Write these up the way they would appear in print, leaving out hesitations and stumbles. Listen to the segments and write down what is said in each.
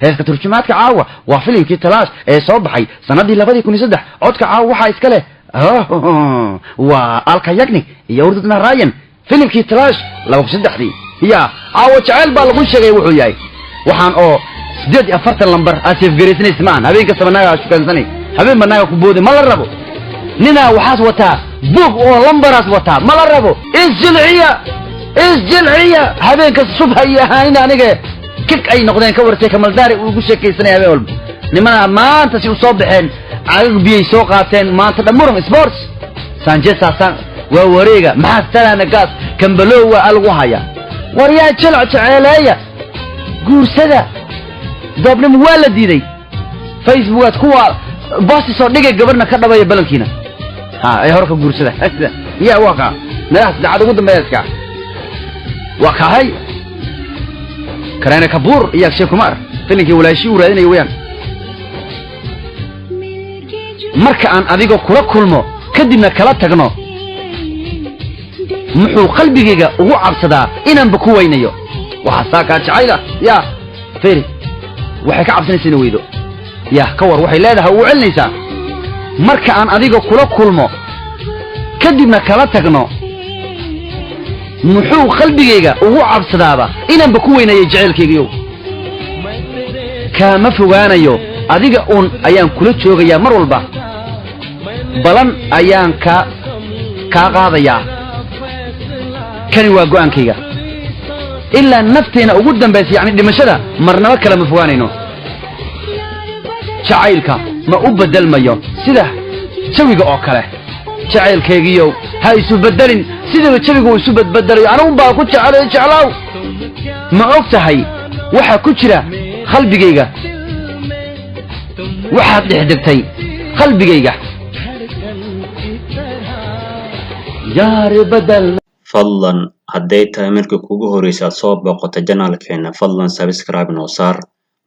heeska turjumaadka caawa waa filimkii talaash ee soo baxay sanadii 2003 codka caawa waxa iska leh waa Alka Yagnik iyo Urduna Ryan filimkii talaash 2003 ya caawa jacayl baa lagu sheegay wuxuu yahay waxaan oo 48 lambar asif gareysnays maan habeenka sabanaga shukaansanay habeen banaga ku boode ma la rabo nina waxaas wataa buug oo lambaras wataa ma la rabo isjilciya habeenka subha iyo haayna aniga kik ay noqdeen ka wartay kamal daari ugu sheekaysanay habeen walba nimana maanta si u soo baxeen caag biyay soo qaateen maanta dhamuran sports Sanchez Hassan waa wareega maxaa talana gaas kambalow waa algu haya waryaa jilc jeceelaya guursada dabnimo waa la diiday Facebook kuwa boos soo dhigay gabarna ka dhabay balankiina ay horka guursada ya waqa nadaas dacad ugu dambeeyska وكهاي كرينا كبور يا شيخ كمار فيلمكي ولا شيء ورادين ويان marka aan adiga kula kulmo kadibna kala tagno muxuu qalbigayga ugu cabsadaa inaan ba ku weynayo waxa saaka jacayla ya fiiri waxay ka cabsanaysaa weydo ya ka war waxay leedahay u celinaysaa marka aan adiga kula kulmo kadibna kala tagno muxuu qalbigayga ugu cabsadaaba inaan ba ku weynayo jaceelkaygiyo kama fogaanayo adiga uun ayaan kula joogayaa mar walba balan ayaan ka qaadayaa kani waa go'aankayga ilaa nafteena ugu dambaysay yani dhimashada marnaba kala ma fogaanayno jacaylka ma u bedelmayo sida jawiga oo kale jacaylkaygiyo ha isu bedelin sida jawigu isu bedelayo anigu baa ku jeclaaw ma og tahay waxa ku jira qalbigayga waxaad dhexdegtay qalbigayga yaari badal fadlan hadday tahay markii kugu horeysa soo booqato channelkeena fadlan subscribe noo saar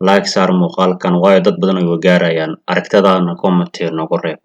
like saar muuqaalkan waayo dad badan ay gaarayaan aragtadaana comment noogu reeb